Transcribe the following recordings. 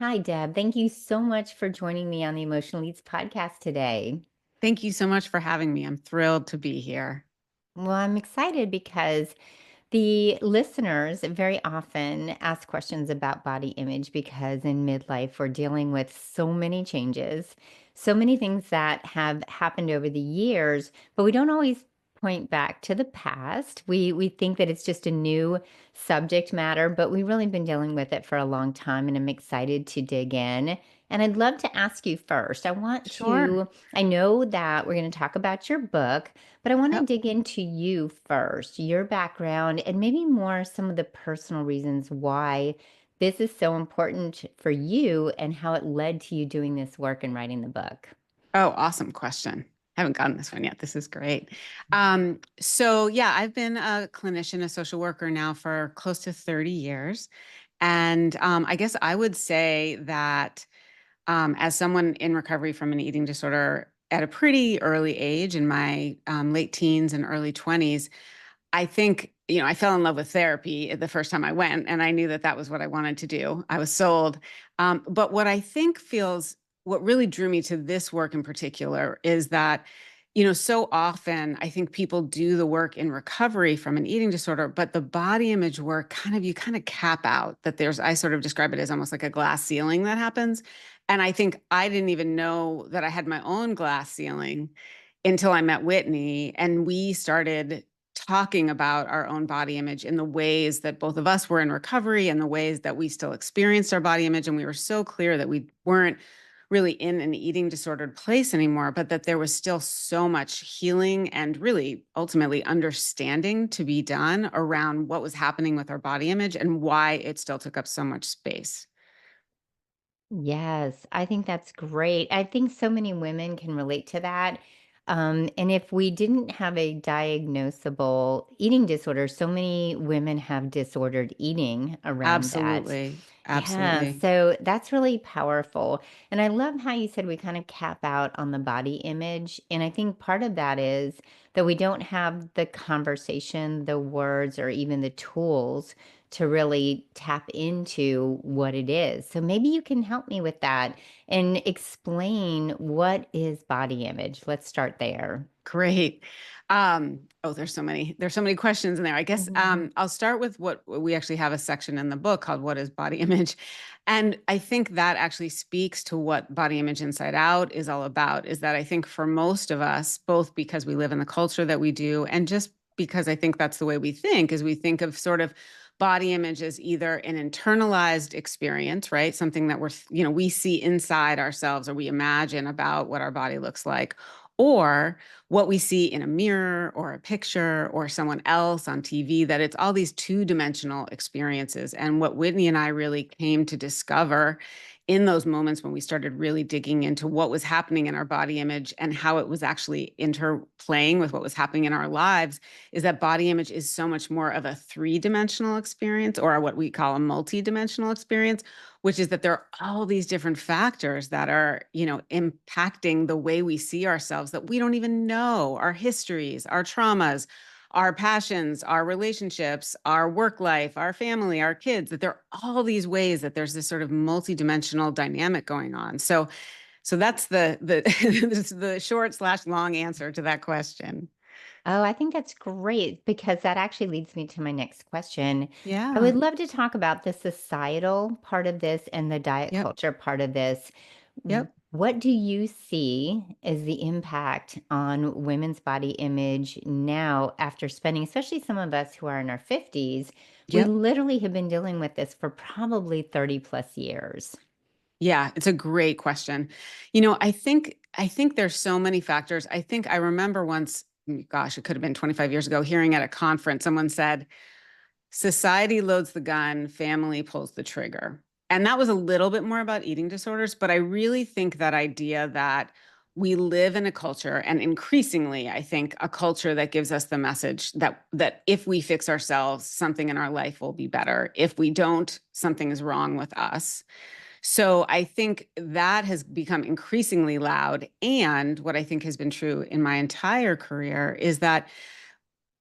Hi, Deb. Thank you so much for joining me on the Emotional Leads podcast today. Thank you so much for having me. I'm thrilled to be here. Well, I'm excited because the listeners very often ask questions about body image because in midlife, we're dealing with so many changes, so many things that have happened over the years, but we don't always point back to the past. We think that it's just a new subject matter, but we've really been dealing with it for a long time, and I'm excited to dig in. And I'd love to ask you first. Sure. I know that we're going to talk about your book, but I want to Yep. dig into you first, your background, and maybe more some of the personal reasons why this is so important for you and how it led to you doing this work and writing the book. Oh, awesome question. Haven't gotten this one yet. This is great. So I've been a clinician, a social worker now for close to 30 years. And I guess I would say that as someone in recovery from an eating disorder at a pretty early age in my late teens and early 20s, I think, I fell in love with therapy the first time I went, and I knew that that was what I wanted to do. I was sold. But what really drew me to this work in particular is that, so often I think people do the work in recovery from an eating disorder, but the body image work you kind of cap out that I sort of describe it as almost like a glass ceiling that happens. And I think I didn't even know that I had my own glass ceiling until I met Whitney, and we started talking about our own body image in the ways that both of us were in recovery and the ways that we still experienced our body image. And we were so clear that we weren't really in an eating disordered place anymore, but that there was still so much healing and really ultimately understanding to be done around what was happening with our body image and why it still took up so much space. Yes, I think that's great. I think so many women can relate to that. And if we didn't have a diagnosable eating disorder, so many women have disordered eating around that. Absolutely. Yeah, Absolutely. so that's really powerful. And I love how you said we kind of cap out on the body image. And I think part of that is that we don't have the conversation, the words, or even the tools to really tap into what it is. So maybe you can help me with that and explain what is body image. Let's start there. Great. There's so many questions in there. I guess Mhm. I'll start with what we actually have a section in the book called What is Body Image? And I think that actually speaks to what Body Image Inside Out is all about, is that I think for most of us, both because we live in the culture that we do, and just because I think that's the way we think, is we think of sort of body image as either an internalized experience, right? Something that we see inside ourselves or we imagine about what our body looks like, or what we see in a mirror or a picture or someone else on TV, that it's all these two-dimensional experiences. And what Whitney and I really came to discover in those moments when we started really digging into what was happening in our body image and how it was actually interplaying with what was happening in our lives is that body image is so much more of a three-dimensional experience, or what we call a multi-dimensional experience, which is that there are all these different factors that are, impacting the way we see ourselves that we don't even know: our histories, our traumas, our passions, our relationships, our work life, our family, our kids, that there are all these ways that there's this sort of multidimensional dynamic going on. So that's the this is the short slash long answer to that question. Oh, I think that's great because that actually leads me to my next question. I Yeah. would love to talk about the societal part of this and the diet Yep. culture part of this. Yep. What do you see as the impact on women's body image now after spending, especially some of us who are in our 50s? We Yep. literally have been dealing with this for probably 30 plus years. Yeah, it's a great question. I think there's so many factors. I think I remember once, gosh, it could have been 25 years ago, hearing at a conference, someone said, "Society loads the gun, family pulls the trigger." And that was a little bit more about eating disorders, but I really think that idea that we live in a culture, and increasingly, I think, a culture that gives us the message that if we fix ourselves, something in our life will be better. If we don't, something is wrong with us. So I think that has become increasingly loud. And what I think has been true in my entire career is that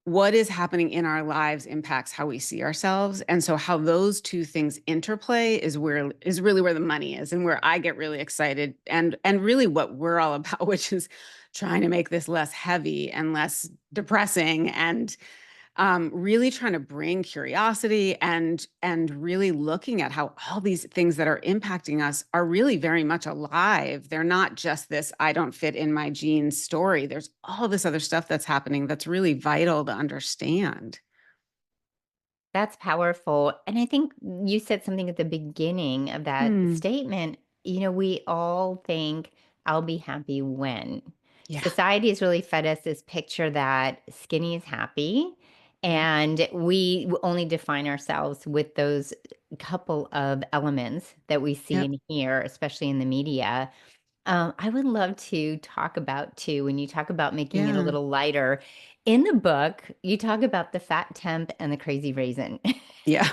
what is happening in our lives impacts how we see ourselves. And so how those two things interplay is really where the money is, and where I get really excited, and really what we're all about, which is trying to make this less heavy and less depressing, and really trying to bring curiosity, and really looking at how all these things that are impacting us are really very much alive. They're not just this "I don't fit in my genes" story. There's all this other stuff that's happening that's really vital to understand. That's powerful. And I think you said something at the beginning of that Mm, statement. We all think, I'll be happy when. yeah, Society has really fed us this picture that skinny is happy. yeah, And we only define ourselves with those couple of elements that we see yep, and hear, especially in the media. I would love to talk about too, when you talk about making it a yeah, little lighter. In the book, you talk about the fat temp and the crazy raisin. yeah,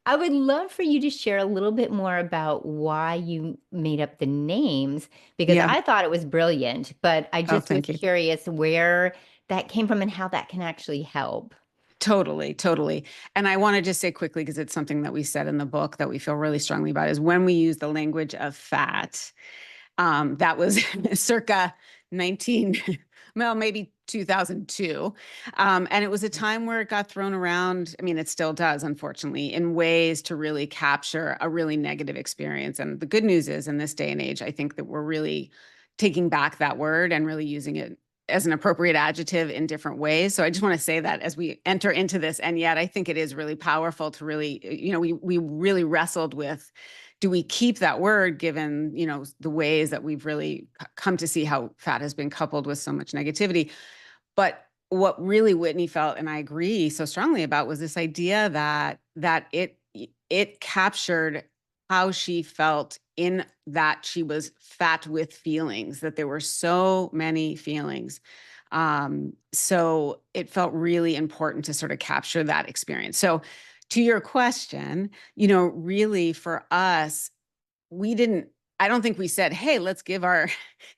I would love for you to share a little bit more about why you made up the names, because yeah. I thought it was brilliant, but I Oh, just was thank you. curious where that came from and how that can actually help. Totally, totally. And I want to just say quickly, because it's something that we said in the book that we feel really strongly about, is when we use the language of fat. That was circa 19, well, maybe 2002. And it was a time where it got thrown around. I mean, it still does, unfortunately, in ways to really capture a really negative experience. And the good news is, in this day and age, I think that we're really taking back that word and really using it as an appropriate adjective in different ways. So I just want to say that as we enter into this, and yet I think it is really powerful to really, we really wrestled with, do we keep that word given, the ways that we've really come to see how fat has been coupled with so much negativity. But what really Whitney felt, and I agree so strongly about, was this idea that it captured how she felt, in that she was fat with feelings, that there were so many feelings. So it felt really important to sort of capture that experience. So to your question, really for us, we didn't I don't think we said, "Hey, let's give our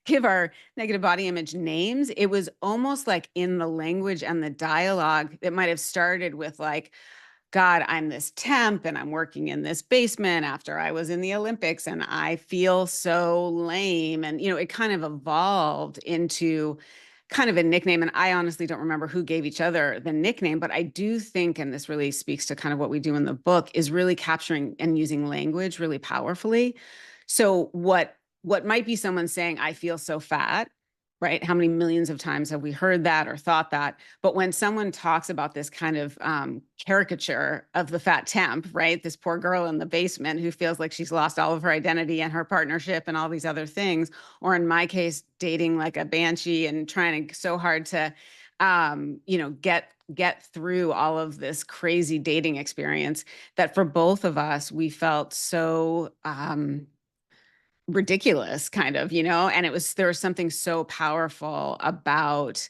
give our negative body image names." It was almost like in the language and the dialogue that might have started with like, "God, I'm this temp and I'm working in this basement after I was in the Olympics and I feel so lame." And it kind of evolved into kind of a nickname, and I honestly don't remember who gave each other the nickname, but I do think, and this really speaks to kind of what we do in the book, is really capturing and using language really powerfully. So what might be someone saying, "I feel so fat," right? How many millions of times have we heard that or thought that? But when someone talks about this kind of caricature of the fat temp, right? This poor girl in the basement who feels like she's lost all of her identity and her partnership and all these other things, or in my case, dating like a banshee and trying so hard to, get through all of this crazy dating experience, that for both of us, we felt so ridiculous, kind of, and there was something so powerful about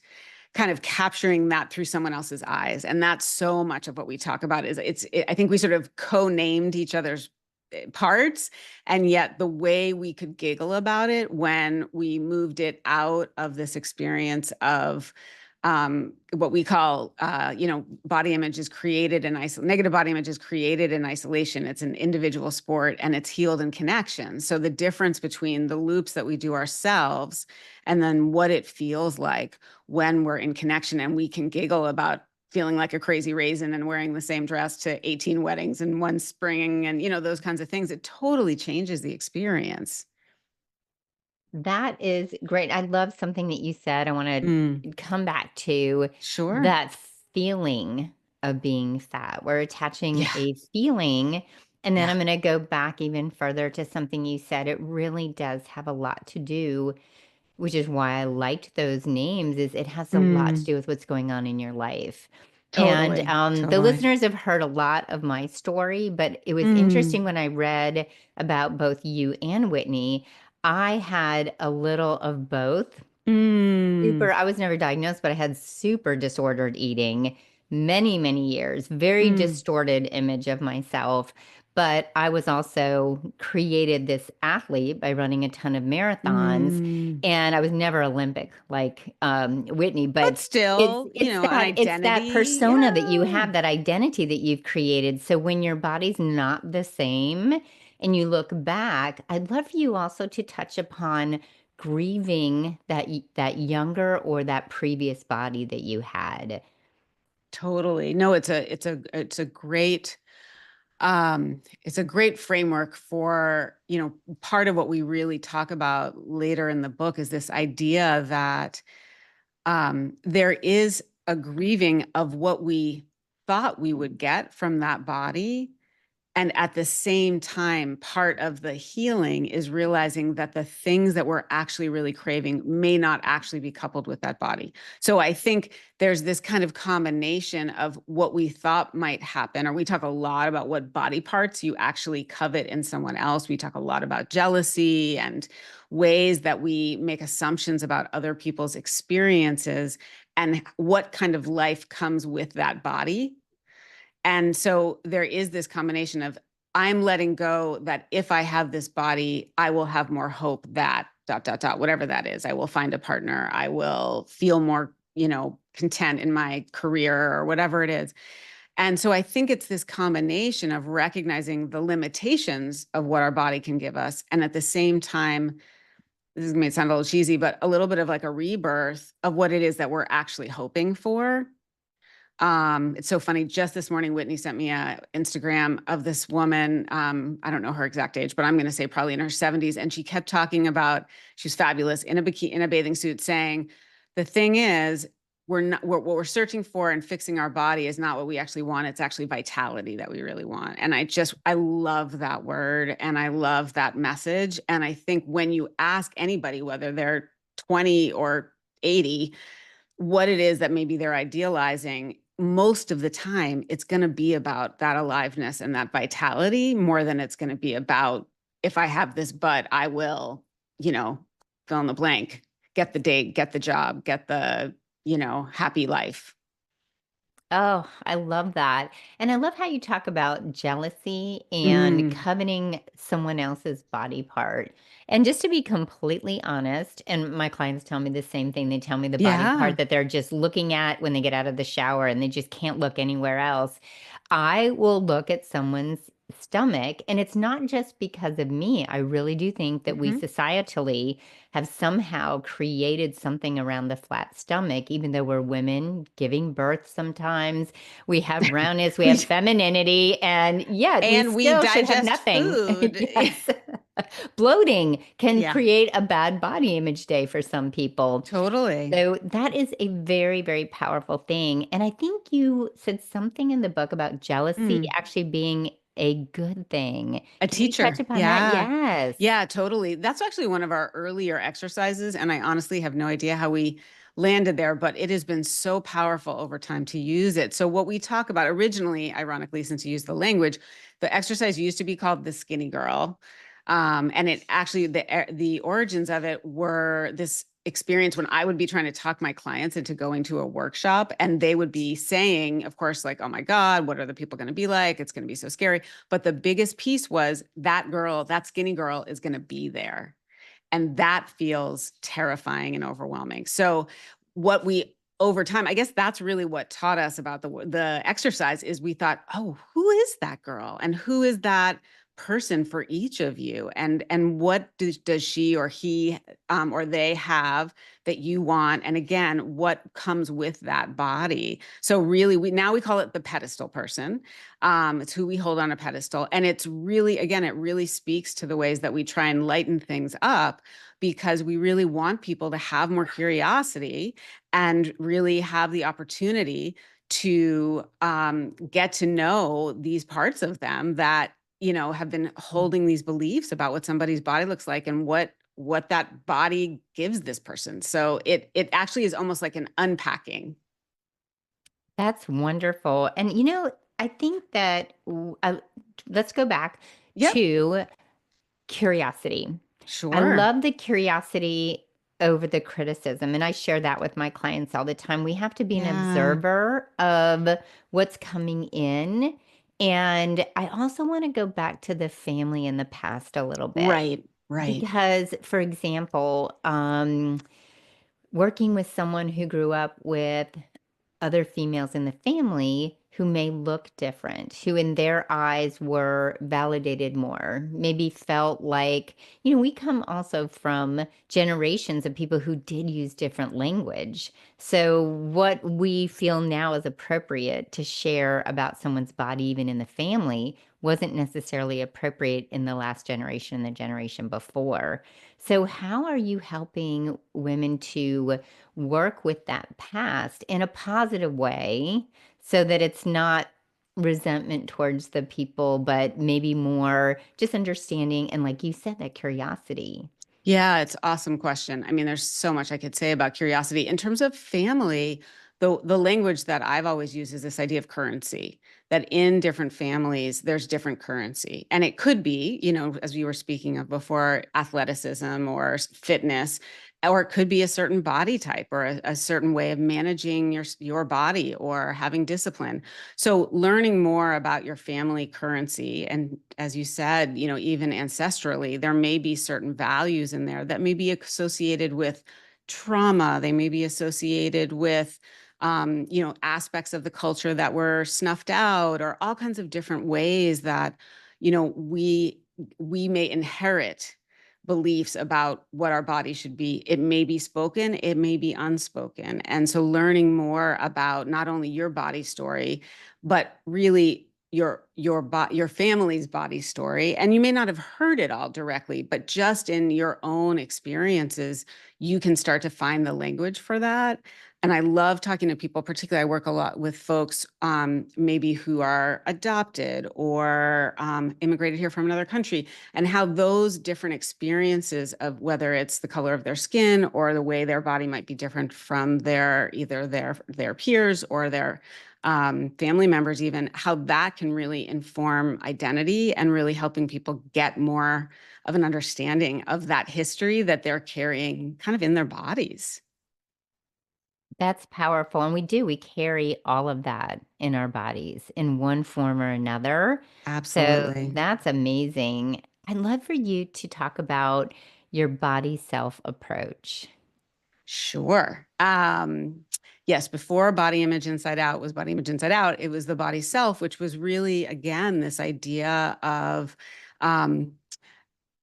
kind of capturing that through someone else's eyes. And that's so much of what we talk about. I think we sort of co-named each other's parts, and yet the way we could giggle about it when we moved it out of this experience of what we call, body image is created in negative body image is created in isolation. It's an individual sport, and it's healed in connection. So the difference between the loops that we do ourselves and then what it feels like when we're in connection, and we can giggle about feeling like a crazy raisin and wearing the same dress to 18 weddings in one spring, and those kinds of things, it totally changes the experience. That is great. I love something that you said. I want Mm, to come back to sure. that feeling of being fat. We're attaching Yeah. a feeling. And then Yeah. I'm going to go back even further to something you said. It really does have a lot to do, which is why I liked those names, is it has a lot to Mm, do with what's going on in your life. And totally. the Totally. listeners have heard a lot of my story, but it was Mm, interesting when I read about both you and Whitney. I had a little of both. mm, I was never diagnosed, but I had super disordered eating many, many years, very mm, distorted image of myself. but I was also created this athlete by running a ton of marathons, Mm. and I was never Olympic like Whitney, But but it's still, it's an that identity. persona that you Yeah. have, that identity that you've created. So when your body's not the same and you look back, I'd love for you also to touch upon grieving that younger or that previous body that you had. Totally. No, it's a great framework for, part of what we really talk about later in the book is this idea that there is a grieving of what we thought we would get from that body. And at the same time, part of the healing is realizing that the things that we're actually really craving may not actually be coupled with that body. So I think there's this kind of combination of what we thought might happen, or we talk a lot about what body parts you actually covet in someone else. We talk a lot about jealousy and ways that we make assumptions about other people's experiences and what kind of life comes with that body. And so there is this combination of I'm letting go that if I have this body, I will have more hope that dot, dot, dot, whatever that is. I will find a partner. I will feel more, content in my career or whatever it is. And so I think it's this combination of recognizing the limitations of what our body can give us. And at the same time, this may sound a little cheesy, but a little bit of like a rebirth of what it is that we're actually hoping for. It's so funny. Just this morning, Whitney sent me a Instagram of this woman. I don't know her exact age, but I'm going to say probably in her 70s. And she kept talking about she's fabulous in a bikini, in a bathing suit, saying the thing is we're not what we're searching for and fixing our body is not what we actually want. It's actually vitality that we really want. And I love that word and I love that message. And I think when you ask anybody, whether they're 20 or 80, what it is that maybe they're idealizing, most of the time it's going to be about that aliveness and that vitality more than it's going to be about if I have this butt, I will, you know, fill in the blank, get the date, get the job, get the, happy life. Oh, I love that. And I love how you talk about jealousy and Mm, coveting someone else's body part. And just to be completely honest, and my clients tell me the same thing. They tell me the body yeah. part that they're just looking at when they get out of the shower and they just can't look anywhere else. I will look at someone's stomach, and it's not just because of me. I really do think that we Hmm. societally have somehow created something around the flat stomach, even though we're women giving birth sometimes. We have roundness, we have we, femininity, and yet we and we still should have digest nothing. food. Yes. Bloating can Yeah, create a bad body image day for some people. totally. So that is a very, very powerful thing. And I think you said something in the book about jealousy Mm. actually being a good thing. A Can you touch teacher. upon that? Yeah. Yes. Yeah, totally. That's actually one of our earlier exercises. And I honestly have no idea how we landed there, but it has been so powerful over time to use it. So, what we talk about originally, ironically, since you use the language, the exercise used to be called the skinny girl. And it actually, the origins of it were this experience when I would be trying to talk my clients into going to a workshop and they would be saying, of course, like, oh my God, what are the people going to be like? It's going to be so scary. But the biggest piece was that girl, that skinny girl is going to be there. And that feels terrifying and overwhelming. So, what we over time, I guess that's really what taught us about the exercise is we thought, oh, who is that girl and who is that person for each of you and what does she or he or they have that you want, and again what comes with that body. So really we call it the pedestal person. It's who we hold on a pedestal, and it's really, again, it really speaks to the ways that we try and lighten things up because we really want people to have more curiosity and really have the opportunity to get to know these parts of them that have been holding these beliefs about what somebody's body looks like and what that body gives this person. So it actually is almost like an unpacking. That's wonderful. And I think that let's go back Yep. to curiosity. I Sure. love the curiosity over the criticism, and I share that with my clients all the time. We have to be an Yeah. observer of what's coming in And I also want to go back to the family in the past a little bit Right, right. because, for example, working with someone who grew up with other females in the family who may look different, who in their eyes were validated more, maybe felt like, we come also from generations of people who did use different language. So, what we feel now is appropriate to share about someone's body, even in the family, wasn't necessarily appropriate in the last generation, the generation before. So, how are you helping women to work with that past in a positive way so that it's not resentment towards the people, but maybe more just understanding and, like you said, that curiosity? Yeah, it's an awesome question. I mean, there's so much I could say about curiosity. In terms of family, the language that I've always used is this idea of currency, that in different families, there's different currency. And it could be, as we were speaking of before, athleticism or fitness, or it could be a certain body type or a certain way of managing your body or having discipline. So learning more about your family currency, and as you said, even ancestrally, there may be certain values in there that may be associated with trauma. They may be associated with aspects of the culture that were snuffed out, or all kinds of different ways that, we may inherit beliefs about what our body should be. It may be spoken, it may be unspoken. And so learning more about not only your body story, but really your family's body story. And you may not have heard it all directly, but just in your own experiences, you can start to find the language for that. And I love talking to people, particularly I work a lot with folks maybe who are adopted or immigrated here from another country, and how those different experiences of whether it's the color of their skin or the way their body might be different from either their peers or their family members, even how that can really inform identity and really helping people get more of an understanding of that history that they're carrying kind of in their bodies. That's powerful. And we carry all of that in our bodies in one form or another. So Absolutely. that's amazing. I'd love for you to talk about your body self approach. Sure. Yes, before Body Image Inside Out was Body Image Inside Out, it was the body self, which was really, again, this idea of um,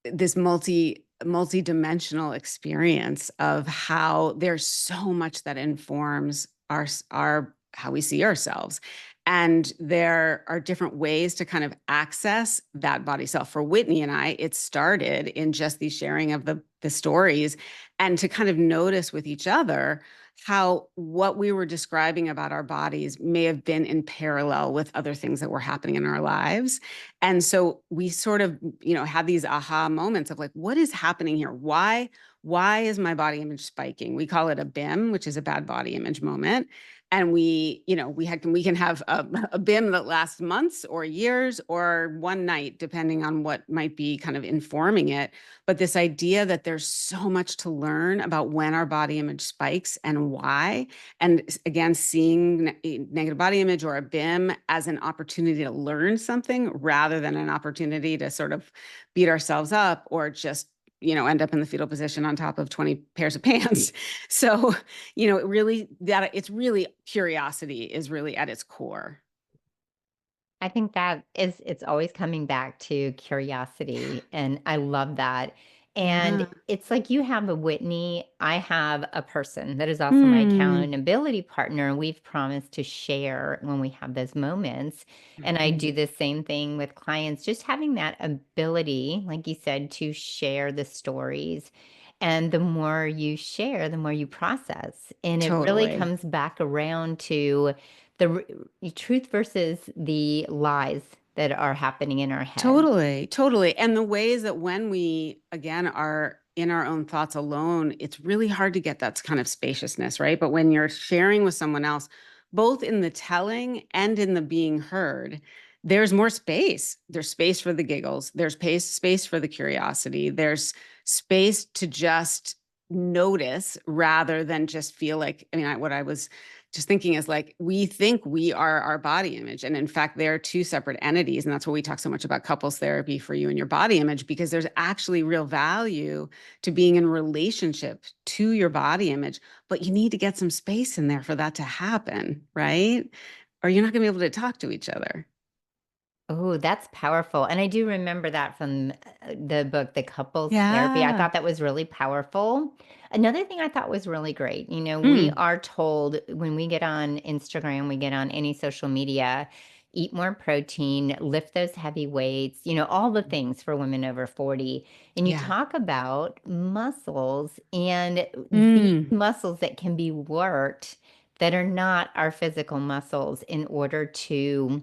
this multi-dimensional experience of how there's so much that informs our how we see ourselves, and there are different ways to kind of access that body self. For Whitney and I, it started in just the sharing of the stories, and to kind of notice with each other how what we were describing about our bodies may have been in parallel with other things that were happening in our lives. And so we sort of, had these aha moments of like, what is happening here? Why is my body image spiking? We call it a BIM, which is a bad body image moment. And we can have a BIM that lasts months or years or one night, depending on what might be kind of informing it. But this idea that there's so much to learn about when our body image spikes and why, and again, seeing negative body image or a BIM as an opportunity to learn something rather than an opportunity to sort of beat ourselves up or just end up in the fetal position on top of 20 pairs of pants. So, it's really curiosity is really at its core. I think it's always coming back to curiosity, and I love that. And Yeah. it's like you have a Whitney, I have a person that is also my Hmm. accountability partner, and we've promised to share when we have those moments. And I do Mhm. the same thing with clients, just having that ability, like you said, to share the stories. And the more you share, the more you process. And it really Totally. comes back around to truth versus the lies that are happening in our head. Totally, totally. And the ways that when we, again, are in our own thoughts alone, it's really hard to get that kind of spaciousness, right? But when you're sharing with someone else, both in the telling and in the being heard, there's more space. There's space for the giggles, there's space for the curiosity, there's space to just notice rather than just feel like, what I was just thinking is like, we think we are our body image. And in fact, they're two separate entities. And that's why we talk so much about couples therapy for you and your body image, because there's actually real value to being in relationship to your body image. But you need to get some space in there for that to happen, right? Or you're not going to be able to talk to each other. Oh, that's powerful. And I do remember that from the book, The Couples Therapy. I Yeah. thought that was really powerful. Another thing I thought was really great, we Mm. are told when we get on Instagram, we get on any social media, eat more protein, lift those heavy weights, all the things for women over 40. And you Yeah. talk about muscles and these Mm. muscles that can be worked that are not our physical muscles in order to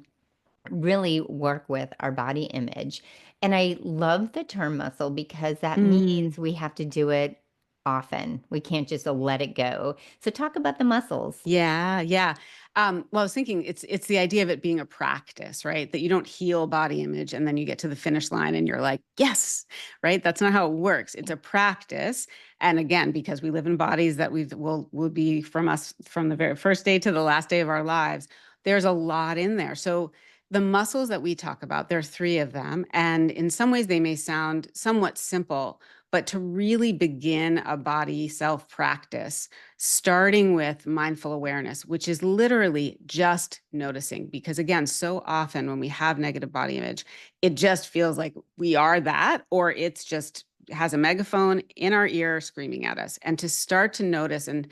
really work with our body image. And I love the term muscle because that Mm. means we have to do it often. We can't just let it go. So talk about the muscles. Yeah, yeah. Well, I was thinking it's the idea of it being a practice, right? That you don't heal body image and then you get to the finish line and you're like, yes, right? That's not how it works. It's a practice. And again, because we live in bodies that will be from us from the very first day to the last day of our lives, there's a lot in there. So the muscles that we talk about, there are three of them. And in some ways they may sound somewhat simple, but to really begin a body self practice, starting with mindful awareness, which is literally just noticing. Because again, so often when we have negative body image, it just feels like we are that, or it's just has a megaphone in our ear screaming at us. And to start to notice and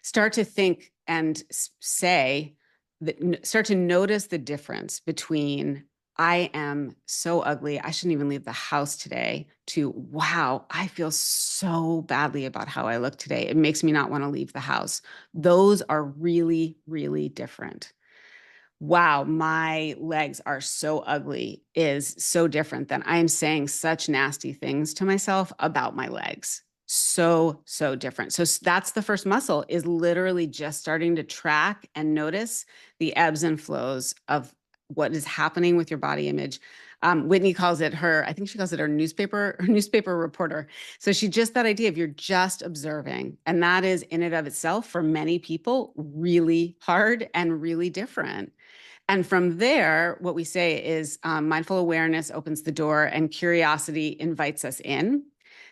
start to think and say that, start to notice the difference between I am so ugly, I shouldn't even leave the house today, to wow, I feel so badly about how I look today. It makes me not want to leave the house. Those are really, really different. Wow, my legs are so ugly is so different than I am saying such nasty things to myself about my legs. So, so different. So that's the first muscle, is literally just starting to track and notice the ebbs and flows of what is happening with your body image. Whitney calls it her, I think she calls it her newspaper reporter. So she just, that idea of you're just observing. And that is in and of itself for many people really hard and really different. And from there, what we say is mindful awareness opens the door and curiosity invites us in.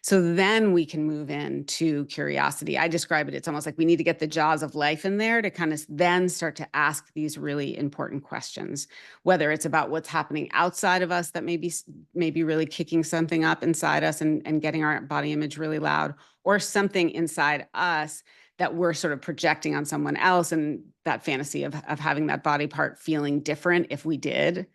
So then we can move into curiosity. I describe it, it's almost like we need to get the jaws of life in there to kind of then start to ask these really important questions, whether it's about what's happening outside of us that maybe really kicking something up inside us and getting our body image really loud, or something inside us that we're sort of projecting on someone else, and that fantasy of having that body part feeling different if we did.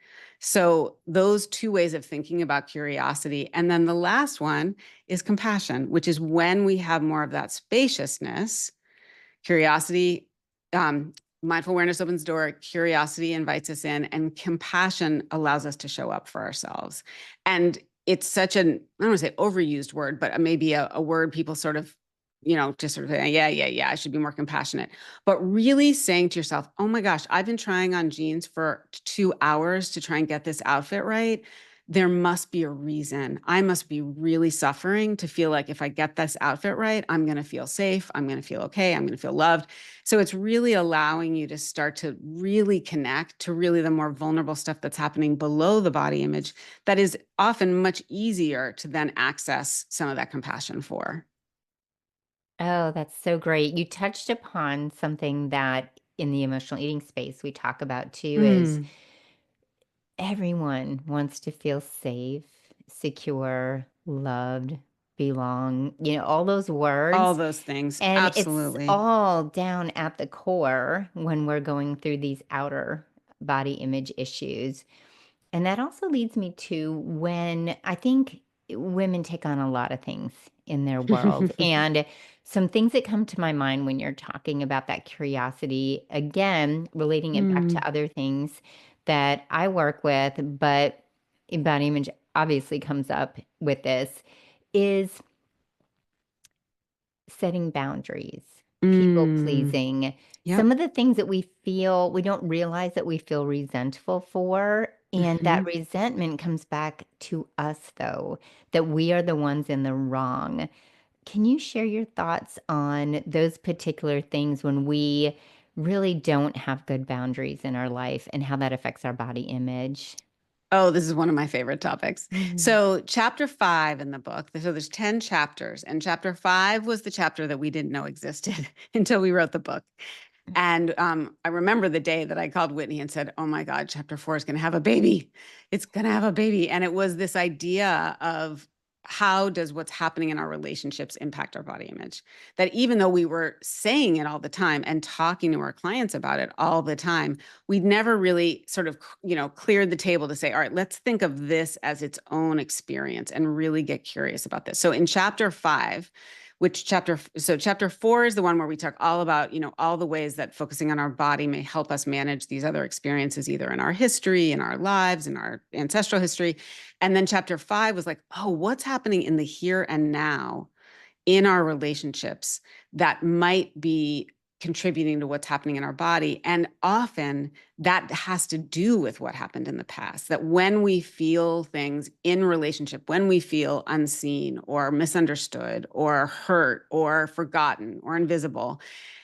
So those two ways of thinking about curiosity. And then the last one is compassion, which is when we have more of that spaciousness. Curiosity, mindful awareness opens the door, curiosity invites us in, and compassion allows us to show up for ourselves. And it's such an, I don't want to say overused word, but maybe a word people sort of, just sort of say, yeah, I should be more compassionate. But really saying to yourself, oh my gosh, I've been trying on jeans for 2 hours to try and get this outfit right. There must be a reason. I must be really suffering to feel like if I get this outfit right, I'm going to feel safe. I'm going to feel okay. I'm going to feel loved. So it's really allowing you to start to really connect to really the more vulnerable stuff that's happening below the body image that is often much easier to then access some of that compassion for. Oh, that's so great. You touched upon something that in the emotional eating space we talk about too is Mm, everyone wants to feel safe, secure, loved, belong, all those all words. those things. And it's Absolutely. all down at the core when we're going through these outer body image issues. And that also leads me to when I think women take on a lot of things in their world. And some things that come to my mind when you're talking about that curiosity, again, relating it back Mm, to other things that I work with, but body image obviously comes up with this, is setting boundaries, people mm, pleasing, yep. some of the things that we don't realize that we feel resentful for. And that Hmm. resentment comes back to us, though, that we are the ones in the wrong. Can you share your thoughts on those particular things when we really don't have good boundaries in our life and how that affects our body image. Oh, this is one of my favorite topics. Mhm. So, chapter 5 in the book, so there's 10 chapters, and chapter 5 was the chapter that we didn't know existed until we wrote the book. And I remember the day that I called Whitney and said, "Oh my God, chapter 4 is going to have a baby. It's going to have a baby." And it was this idea of how does what's happening in our relationships impact our body image? That even though we were saying it all the time and talking to our clients about it all the time, we'd never really sort of, cleared the table to say, all right, let's think of this as its own experience and really get curious about this. So in chapter 5, chapter 4 is the one where we talk all about, all the ways that focusing on our body may help us manage these other experiences, either in our history, in our lives, in our ancestral history. And then chapter 5 was like, oh, what's happening in the here and now in our relationships that might be contributing to what's happening in our body. And often that has to do with what happened in the past. That when we feel things in relationship, when we feel unseen or misunderstood or hurt or forgotten or invisible,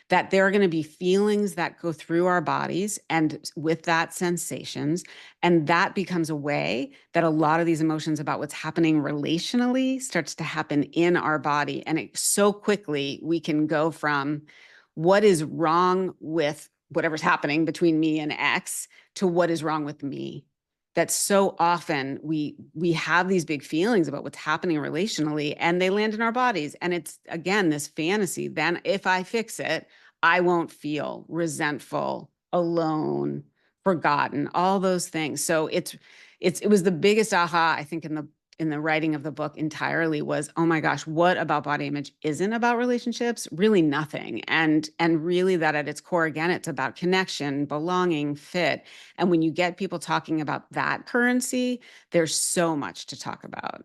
that there are going to be feelings that go through our bodies and with that sensations. And that becomes a way that a lot of these emotions about what's happening relationally starts to happen in our body. And it so quickly we can go from what is wrong with whatever's happening between me and X to what is wrong with me. That so often we have these big feelings about what's happening relationally and they land in our bodies. And it's again this fantasy. Then if I fix it, I won't feel resentful, alone, forgotten, all those things. So it was the biggest aha, I think, in the writing of the book entirely was, oh my gosh, what about body image isn't about relationships? Really nothing. And really that at its core, again, it's about connection, belonging, fit. And when you get people talking about that currency, there's so much to talk about.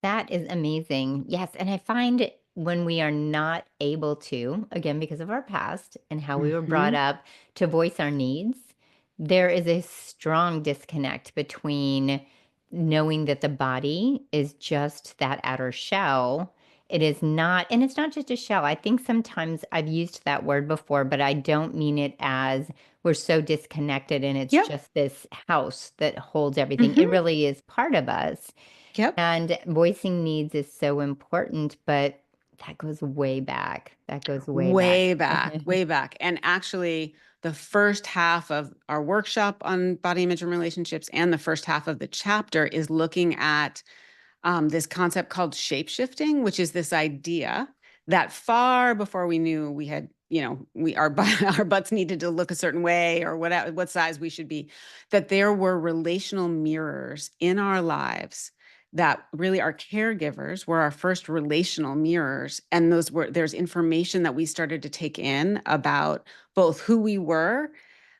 That is amazing. Yes, and I find when we are not able to, again, because of our past and how we were brought Mm-hmm. up to voice our needs, there is a strong disconnect between knowing that the body is just that outer shell. It is not, and it's not just a shell. I think sometimes I've used that word before, but I don't mean it as we're so disconnected and it's Yep. just this house that holds everything. It Mm-hmm. really is part of us. Yep. And voicing needs is so important, but that goes way back. That goes way back. Way back, way back. And actually, the first half of our workshop on body image and relationships and the first half of the chapter is looking at this concept called shapeshifting, which is this idea that far before we knew we had, our butts needed to look a certain way or what size we should be, that there were relational mirrors in our lives that really our caregivers were our first relational mirrors. And there's information that we started to take in about both who we were,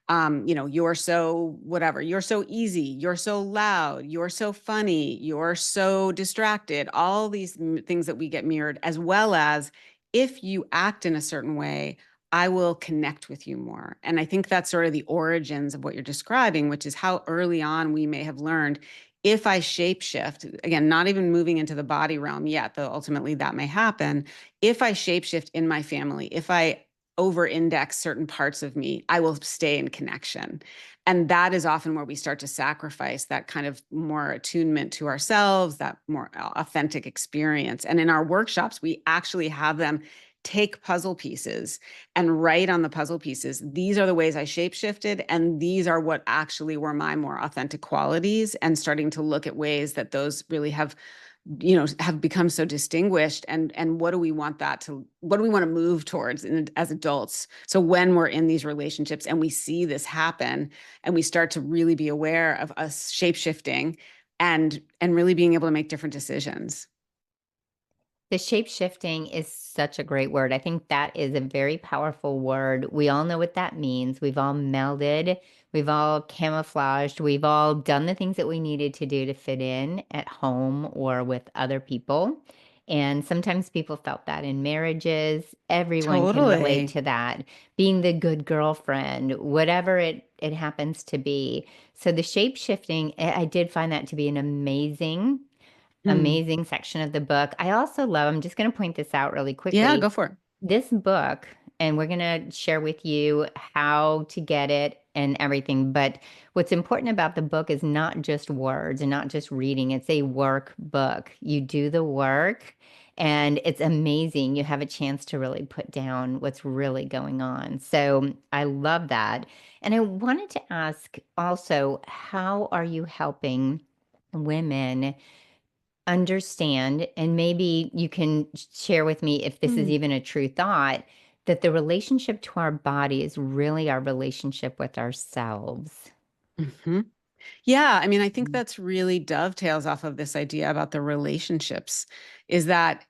you're so whatever, you're so easy, you're so loud, you're so funny, you're so distracted, all these things that we get mirrored, as well as if you act in a certain way, I will connect with you more. And I think that's sort of the origins of what you're describing, which is how early on we may have learned if I shapeshift, again, not even moving into the body realm yet, though ultimately that may happen. If I shapeshift in my family, if I over index certain parts of me, I will stay in connection. And that is often where we start to sacrifice that kind of more attunement to ourselves, that more authentic experience. And in our workshops, we actually have them take puzzle pieces and write on the puzzle pieces, these are the ways I shapeshifted, and these are what actually were my more authentic qualities, and starting to look at ways that those really have become so distinguished, and what do we want to move towards as adults, so when we're in these relationships and we see this happen and we start to really be aware of us shape shifting and really being able to make different decisions. The shape shifting is such a great word. I think that is a very powerful word. We all know what that means. We've all melded, we've all camouflaged, we've all done the things that we needed to do to fit in at home or with other people. And sometimes people felt that in marriages. Everyone can relate Totally. to that. Being the good girlfriend, whatever it happens to be. So the shape shifting, I did find that to be an Mm. amazing section of the book. I also love, I'm just going to point this out really Yeah, quickly. go for it. This book, and we're going to share with you how to get it and everything. But what's important about the book is not just words and not just reading, it's a workbook. You do the work. And it's amazing. You have a chance to really put down what's really going on. So I love that. And I wanted to ask also, how are you helping women understand? And maybe you can share with me if this is Mm. even a true thought, that the relationship to our body is really our relationship with ourselves. Mhm. Yeah, I mean, I think that's really dovetails off of this idea about the relationships, is that,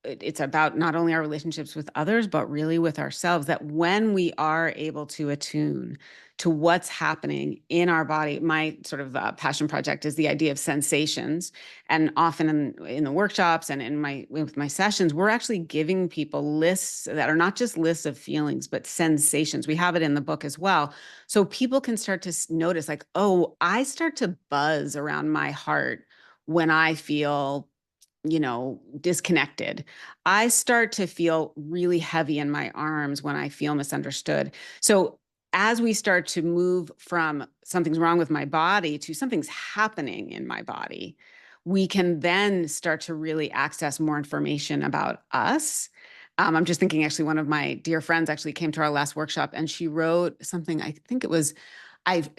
it's about not only our relationships with others, but really with ourselves. That when we are able to attune to what's happening in our body, my sort of passion project is the idea of sensations. And often in the workshops and with my sessions, we're actually giving people lists that are not just lists of feelings, but sensations. We have it in the book as well, so people can start to notice, like, oh, I start to buzz around my heart when I feel, disconnected. I start to feel really heavy in my arms when I feel misunderstood. So as we start to move from something's wrong with my body to something's happening in my body, we can then start to really access more information about us. I'm just thinking, actually, one of my dear friends actually came to our last workshop and she wrote something. I think it was,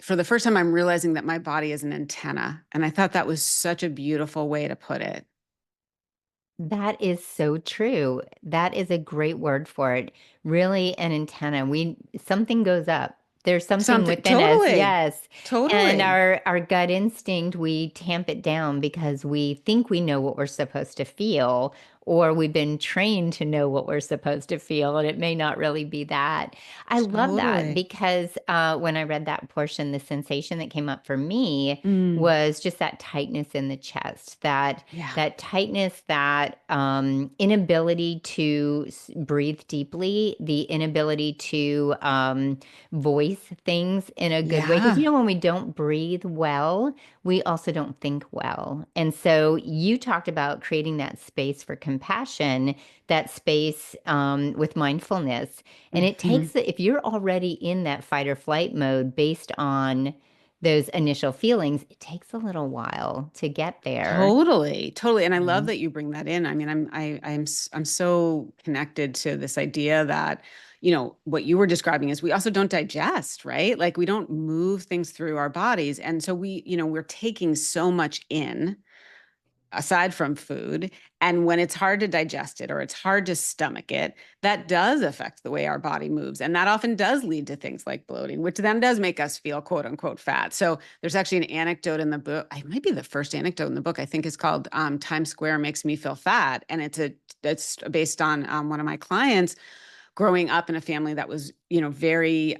for the first time, I'm realizing that my body is an antenna. And I thought that was such a beautiful way to put it. That is so true. That is a great word for it. Really an antenna. Something goes up. There's something Something, within us, totally, yes. And totally, our gut instinct, we tamp it down because we think we know what we're supposed to feel, or we've been trained to know what we're supposed to feel, and it may not really be that. I love that totally. because when I read that portion, the sensation that came up for me Mm, was just that tightness in the chest, yeah, that tightness, that inability to breathe deeply, the inability to voice things in a good way. Because, yeah. when we don't breathe well, we also don't think well. And so you talked about creating that space for compassion, that space with mindfulness. And it Mhm. takes, if you're already in that fight or flight mode based on those initial feelings, it takes a little while to get there. Totally, totally, and I love Mhm. that you bring that in. I mean, I'm so connected to this idea that, what you were describing is we also don't digest, right? Like, we don't move things through our bodies, and so we're taking so much in aside from food. And when it's hard to digest it or it's hard to stomach it, that does affect the way our body moves. And that often does lead to things like bloating, which then does make us feel quote unquote fat. So there's actually an anecdote in the book. It might be the first anecdote in the book. I think is called Times Square Makes Me Feel Fat. And it's based on one of my clients growing up in a family that was, very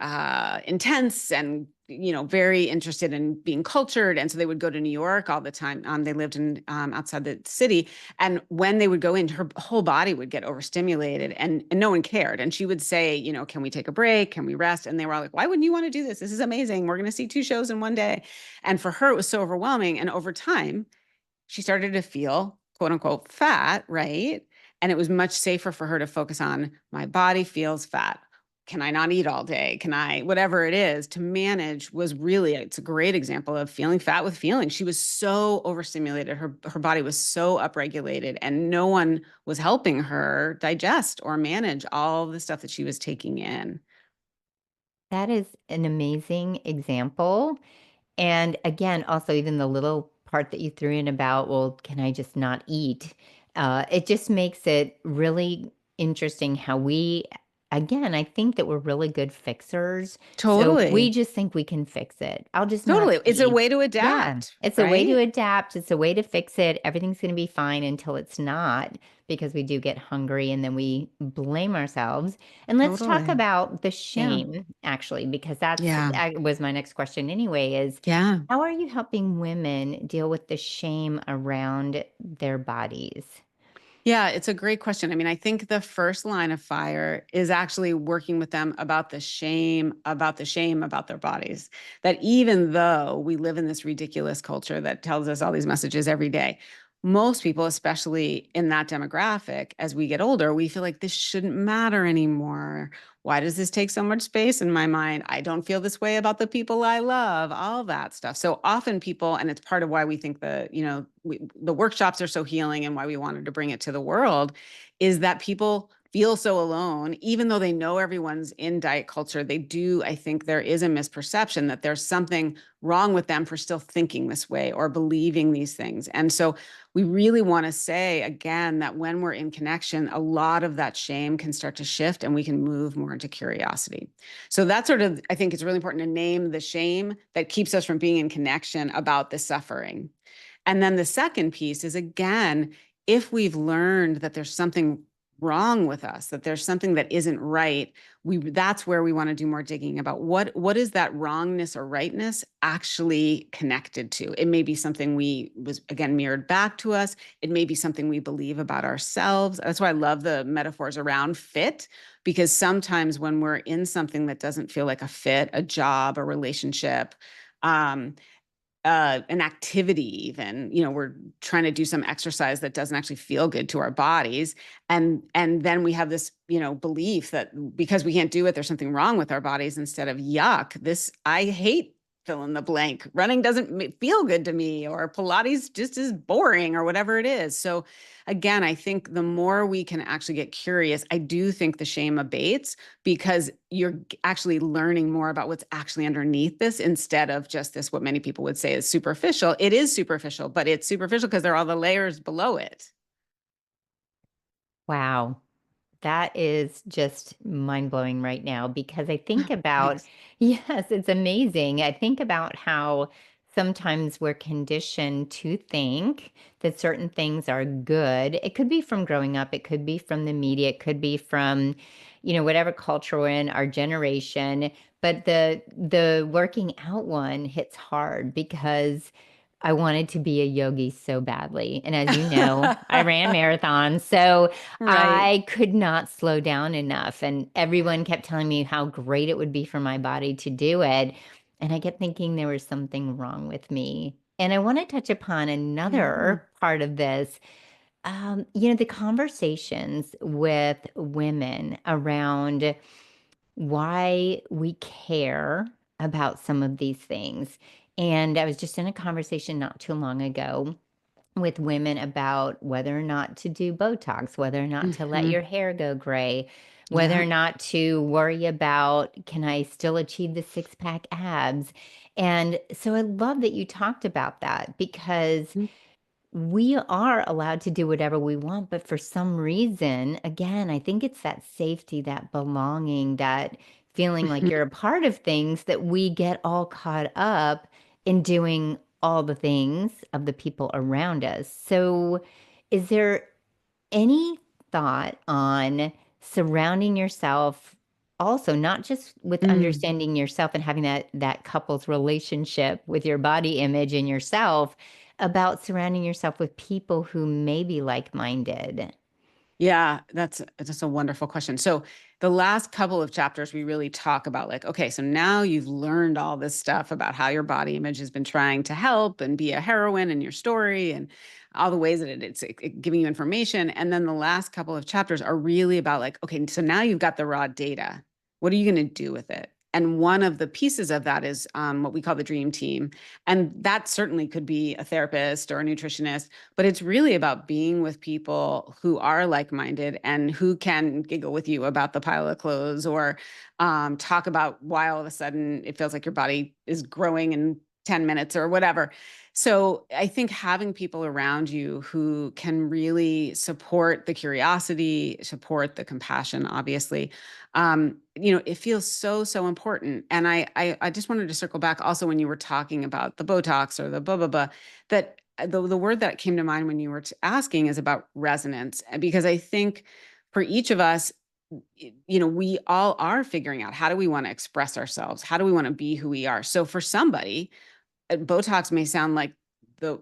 intense and, very interested in being cultured. And so they would go to New York all the time. They lived in outside the city. And when they would go in, her whole body would get overstimulated and no one cared. And she would say, can we take a break? Can we rest? And they were all like, why wouldn't you want to do this? This is amazing. We're going to see 2 shows in one day. And for her, it was so overwhelming. And over time, she started to feel quote unquote fat, right? And it was much safer for her to focus on my body feels fat. Can I not eat all day? Can I, whatever it is to manage was really, it's a great example of feeling fat with feeling. She was so overstimulated. Her body was so upregulated and no one was helping her digest or manage all the stuff that she was taking in. That is an amazing example. And again, also even the little part that you threw in about, well, can I just not eat? It just makes it really interesting how again, I think that we're really good fixers. So we Totally. just think we can fix it. I'll just not Totally. It's a eat. way to Yeah, adapt, it's a way to right? adapt. It's a way to fix it. Everything's going to be fine until it's not, because we do get hungry and then we blame ourselves. And let's talk Totally. about the Yeah. shame, actually, because Yeah. that was my next question anyway, is Yeah. how are you helping women deal with the shame around their bodies? Yeah, it's a great question. I mean, I think the first line of fire is actually working with them about the shame about their bodies. That even though we live in this ridiculous culture that tells us all these messages every day, most people, especially in that demographic, as we get older, we feel like this shouldn't matter anymore. Why does this take so much space in my mind? I don't feel this way about the people I love, all that stuff. So often people, and it's part of why we think the workshops are so healing and why we wanted to bring it to the world, is that people feel so alone, even though they know everyone's in diet culture. They do, I think there is a misperception that there's something wrong with them for still thinking this way or believing these things. And so we really want to say again that when we're in connection, a lot of that shame can start to shift and we can move more into curiosity. So that's sort of, I think it's really important to name the shame that keeps us from being in connection about the suffering. And then the second piece is again, if we've learned that there's something wrong with us, that there's something that isn't right, that's where we want to do more digging about what is that wrongness or rightness actually connected to. It may be something we was again mirrored back to us. It may be something we believe about ourselves. That's why I love the metaphors around fit, because sometimes when we're in something that doesn't feel like a fit, a job, a relationship, um, an activity, even, we're trying to do some exercise that doesn't actually feel good to our bodies, and then we have this belief that because we can't do it, there's something wrong with our bodies, instead of yuck, this, I hate fill in the blank, running doesn't feel good to me, or Pilates just is boring, or whatever it is. So again, I think the more we can actually get curious, I do think the shame abates, because you're actually learning more about what's actually underneath this, instead of just this, what many people would say is superficial. It is superficial, but it's superficial because there are all the layers below it. Wow. That is just mind-blowing right now because I think about, Thanks. yes, it's amazing. I think about how sometimes we're conditioned to think that certain things are good. It could be from growing up, it could be from the media, it could be from, whatever culture we're in, our generation. But the working out one hits hard because I wanted to be a yogi so badly. And as you know, I ran marathons. So Right. I could not slow down enough. And everyone kept telling me how great it would be for my body to do it. And I kept thinking there was something wrong with me. And I want to touch upon Yeah. another part of this. The conversations with women around why we care about some of these things. And I was just in a conversation not too long ago with women about whether or not to do Botox, whether or not to let Hmm. your hair go gray, whether Yeah. or not to worry about, can I still achieve the six pack abs? And so I love that you talked about that because we are allowed to do whatever we want, but for some reason, again, I think it's that safety, that belonging, that feeling like Mhm. you're a part of things that we get all caught up in doing all the things of the people around us. So, is there any thought on surrounding yourself also not just with Mm. understanding yourself and having that couple's relationship with your body image and yourself about surrounding yourself with people who may be like-minded? Yeah, that's a wonderful question. So the last couple of chapters, we really talk about like, okay, so now you've learned all this stuff about how your body image has been trying to help and be a heroine in your story, and all the ways that it's giving you information. And then the last couple of chapters are really about like, okay, so now you've got the raw data. What are you going to do with it? And one of the pieces of that is what we call the dream team. And that certainly could be a therapist or a nutritionist, but it's really about being with people who are like-minded and who can giggle with you about the pile of clothes, or talk about why all of a sudden it feels like your body is growing in 10 minutes or whatever. So I think having people around you who can really support the curiosity, support the compassion, obviously, it feels so, so important. And I just wanted to circle back also when you were talking about the Botox or the blah, blah, blah, that the word that came to mind when you were asking is about resonance. Because I think for each of us, we all are figuring out, how do we want to express ourselves? How do we want to be who we are? So for somebody, Botox may sound like the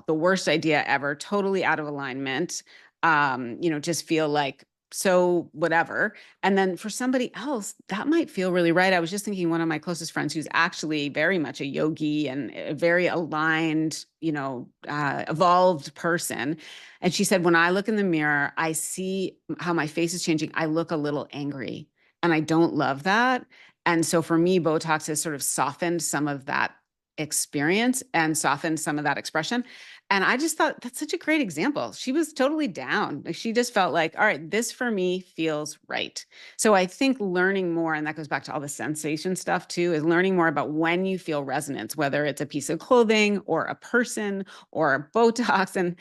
worst idea ever, totally out of alignment. Just feel like so whatever. And then for somebody else, that might feel really right. I was just thinking one of my closest friends who's actually very much a yogi and a very aligned, evolved person. And she said, when I look in the mirror, I see how my face is changing. I look a little angry and I don't love that. And so for me, Botox has sort of softened some of that experience and softened some of that expression. And I just thought that's such a great example. She was totally down. Like she just felt like, all right, this for me feels right. So I think learning more, and that goes back to all the sensation stuff too, is learning more about when you feel resonance, whether it's a piece of clothing or a person or Botox, and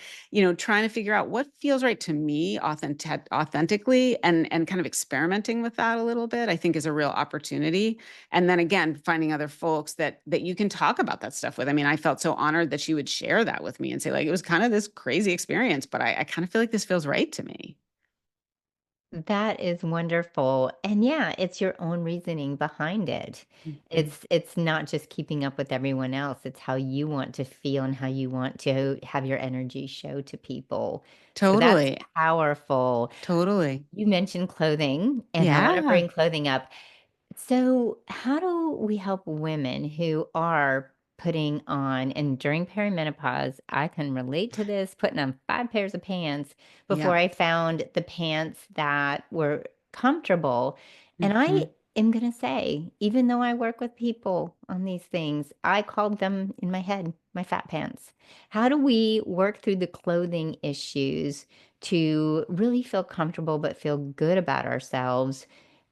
trying to figure out what feels right to me authentically, and kind of experimenting with that a little bit, I think is a real opportunity. And then again, finding other folks that you can talk about that stuff with. I mean, I felt so honored that she would share that with me and say, like, it was kind of this crazy experience, but I kind of feel like this feels right to me. That is wonderful. And yeah, it's your own reasoning behind it. Mhm. It's not just keeping up with everyone else. It's how you want to feel and how you want to have your energy show to people. So that's Totally. powerful. Totally. You mentioned clothing, and I want to Yeah. bring clothing up. So, how do we help women who are putting on, and during perimenopause, I can relate to this, putting on 5 pairs of pants before Yeah. I found the pants that were comfortable. And I Hmm. am going to say, even though I work with people on these things, I called them in my head my fat pants. How do we work through the clothing issues to really feel comfortable but feel good about ourselves?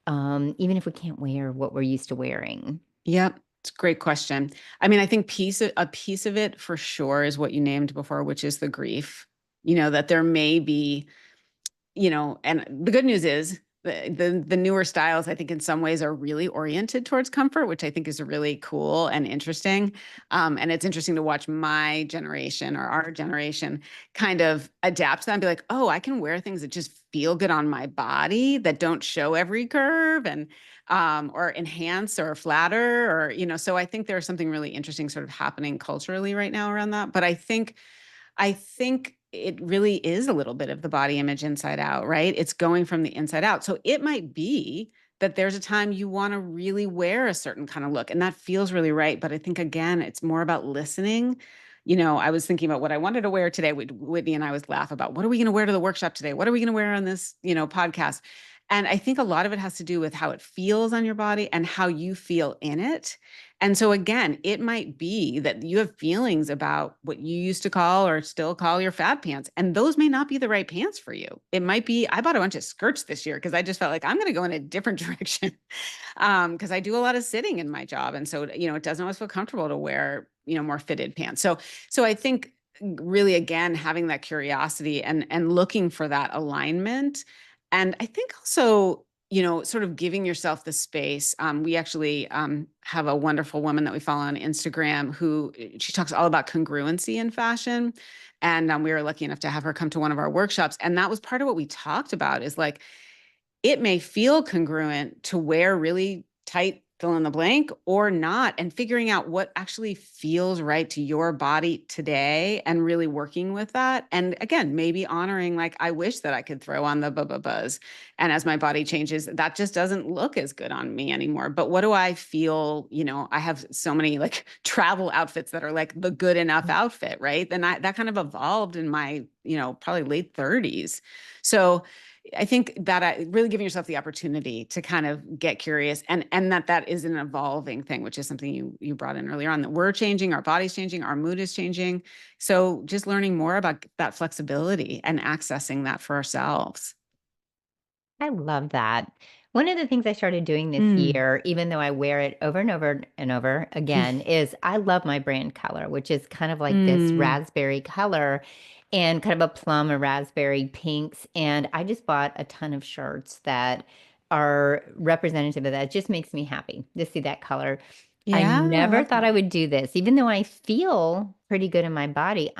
Even if we can't wear what we're used to wearing. Yep. It's a great question. I mean, I think a piece of it for sure is what you named before, which is the grief. That there may be, and the good news is the newer styles, I think in some ways are really oriented towards comfort, which I think is really cool and interesting. And it's interesting to watch my generation or our generation kind of adapt to that and be like, oh, I can wear things that just feel good on my body that don't show every curve and or enhance or flatter or so I think there's something really interesting sort of happening culturally right now around that. But I think it really is a little bit of the body image inside out, right? It's going from the inside out. So it might be that there's a time you want to really wear a certain kind of look and that feels really right. But I think, again, it's more about listening. I was thinking about what I wanted to wear today. Whitney and I was laugh about what are we going to wear to the workshop today? What are we going to wear on this, podcast? And I think a lot of it has to do with how it feels on your body and how you feel in it. And so again, it might be that you have feelings about what you used to call or still call your fat pants, and those may not be the right pants for you. It might be, I bought a bunch of skirts this year because I just felt like I'm going to go in a different direction. Because I do a lot of sitting in my job. And so, it doesn't always feel comfortable to wear, more fitted pants. So I think really again having that curiosity and looking for that alignment. And I think also sort of giving yourself the space. We actually have a wonderful woman that we follow on Instagram who she talks all about congruency in fashion. And we were lucky enough to have her come to one of our workshops. And that was part of what we talked about is like, it may feel congruent to wear really tight fill in the blank or not, and figuring out what actually feels right to your body today and really working with that. And again, maybe honoring, like, I wish that I could throw on the buzz. And as my body changes, that just doesn't look as good on me anymore. But what do I feel? I have so many like travel outfits that are like the good enough outfit, right? And that kind of evolved in my, probably late 30s. So I think that really giving yourself the opportunity to kind of get curious and that is an evolving thing, which is something you brought in earlier on, that we're changing, our body's changing, our mood is changing. So just learning more about that flexibility and accessing that for ourselves. I love that. One of the things I started doing this Mm. year, even though I wear it over and over and over again, is I love my brand color, which is kind of like this Mm. raspberry color and kind of a plum or raspberry pinks. And I just bought a ton of shirts that are representative of that. It just makes me happy to see that color. I Yeah, I never love thought I that. would do this, even though I feel pretty good in my body.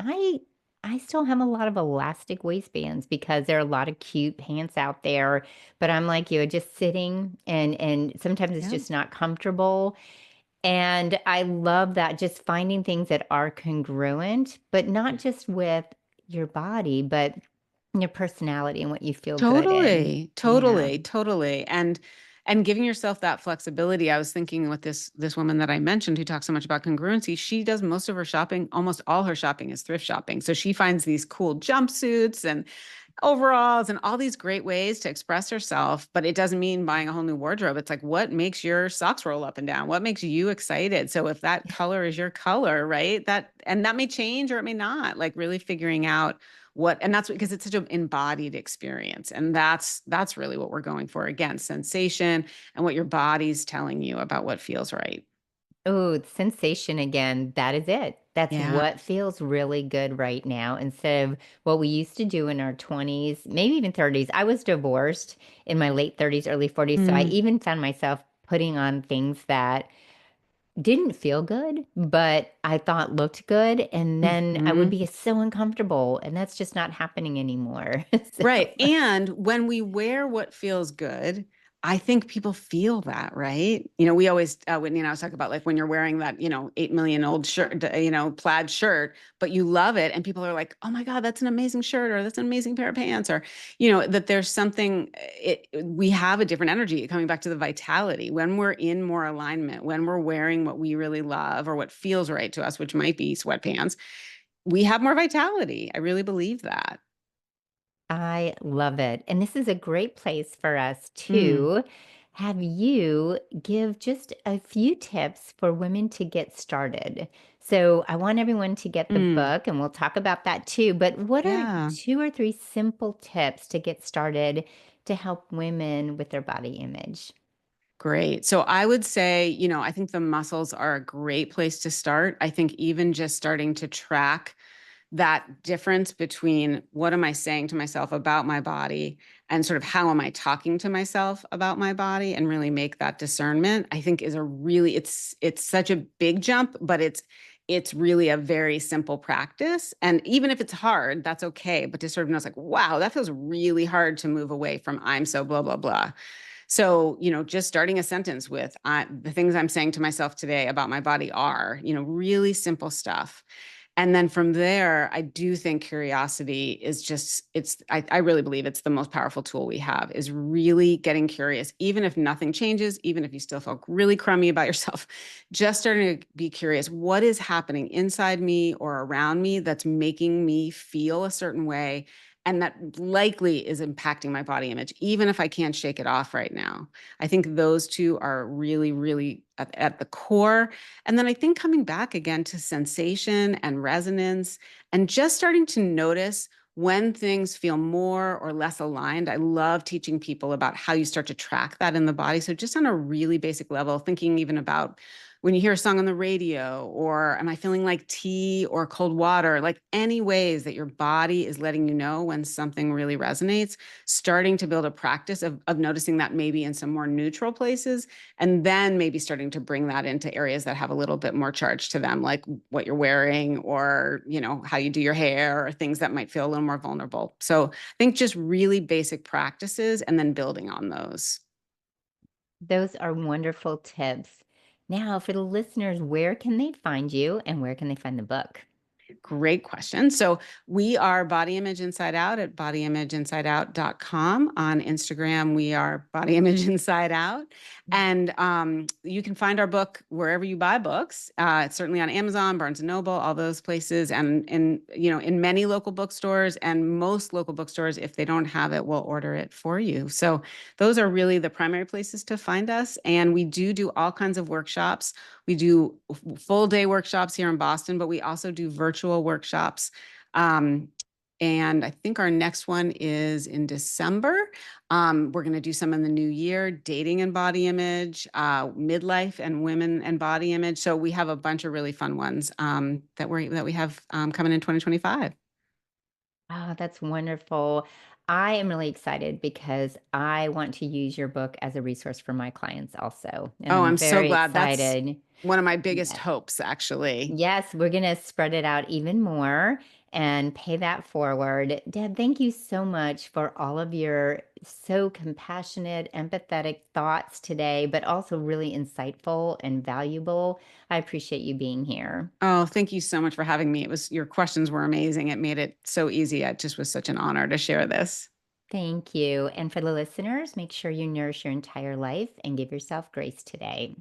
I still have a lot of elastic waistbands because there are a lot of cute pants out there, but I'm like you, just sitting and sometimes it's Yeah. just not comfortable. And I love that, just finding things that are congruent, but not just with your body, but Your personality and what you feel good in. Totally, Yeah. totally, totally. And giving yourself that flexibility. I was thinking with this woman that I mentioned who talks so much about congruency, she does most of her shopping, almost all her shopping is thrift shopping. So she finds these cool jumpsuits and overalls and all these great ways to express herself, but it doesn't mean buying a whole new wardrobe. It's like what makes your socks roll up and down? What makes you excited? So if that color is your color, right? That may change or it may not. Like really figuring out what, and that's because it's such an embodied experience. And that's really what we're going for. Again, sensation and what your body's telling you about what feels right. Oh, sensation again. That is it. That's Yeah. what feels really good right now instead of what we used to do in our 20s, maybe even 30s. I was divorced in my late 30s, early 40s. So I Mm, even found myself putting on things that didn't feel good, but I thought looked good. And then I would mhm. be so uncomfortable. And that's just not happening anymore. So, Right. And when we wear what feels good, I think people feel that, right? We always, Whitney and I was talking about like when you're wearing that, 8 million old shirt, plaid shirt, but you love it. And people are like, oh my God, that's an amazing shirt or that's an amazing pair of pants or, that there's something, we have a different energy coming back to the vitality when we're in more alignment, when we're wearing what we really love or what feels right to us, which might be sweatpants, we have more vitality. I really believe that. I love it. And this is a great place for us Mm, to have you give just a few tips for women to get started. So I want everyone to get the mm. book, and we'll talk about that too. But what are Yeah, two or three simple tips to get started to help women with their body image? great. So I would say, I think the muscles are a great place to start. I think even just starting to track that difference between what am I saying to myself about my body and sort of how am I talking to myself about my body and really make that discernment, I think is a really it's such a big jump, but it's really a very simple practice. And even if it's hard, that's okay. But to sort of know it's like, wow, that feels really hard to move away from I'm so blah, blah, blah. So, just starting a sentence with the things I'm saying to myself today about my body are, really simple stuff. And then from there, I do think curiosity is just, I really believe it's the most powerful tool we have is really getting curious, even if nothing changes, even if you still feel really crummy about yourself, just starting to be curious. What is happening inside me or around me that's making me feel a certain way? And that likely is impacting my body image, even if I can't shake it off right now. I think those two are really, really at the core. And then I think coming back again to sensation and resonance and just starting to notice when things feel more or less aligned. I love teaching people about how you start to track that in the body. So just on a really basic level, thinking even about when you hear a song on the radio, or am I feeling like tea or cold water, like any ways that your body is letting you know when something really resonates, starting to build a practice of noticing that maybe in some more neutral places, and then maybe starting to bring that into areas that have a little bit more charge to them, like what you're wearing or, how you do your hair or things that might feel a little more vulnerable. So I think just really basic practices and then building on those. Those are wonderful tips. Now, for the listeners, where can they find you and where can they find the book? Great question. So we are Body Image Inside Out at bodyimageinsideout.com. On Instagram, we are Body Image Inside Out. And you can find our book wherever you buy books. It's certainly on Amazon, Barnes and Noble, all those places, and in many local bookstores. And most local bookstores, if they don't have it, will order it for you. So those are really the primary places to find us. And we do all kinds of workshops. We do full day workshops here in Boston, but we also do virtual workshops. Um, and I think our next one is in December. We're going to do some in the new year, dating and body image, midlife and women and body image. So we have a bunch of really fun ones that we have coming in 2025. Oh, that's wonderful. I am really excited because I want to use your book as a resource for my clients also. And Oh, I'm I'm so very glad. That's excited. one of my biggest Yeah. hopes, actually. Yes, we're going to spread it out even more. and pay that forward. Deb, thank you so much for all of your so compassionate, empathetic thoughts today, but also really insightful and valuable. I appreciate you being here. Oh, thank you so much for having me. Your questions were amazing. It made it so easy. It just was such an honor to share this. Thank you. And for the listeners, make sure you nourish your entire life and give yourself grace today.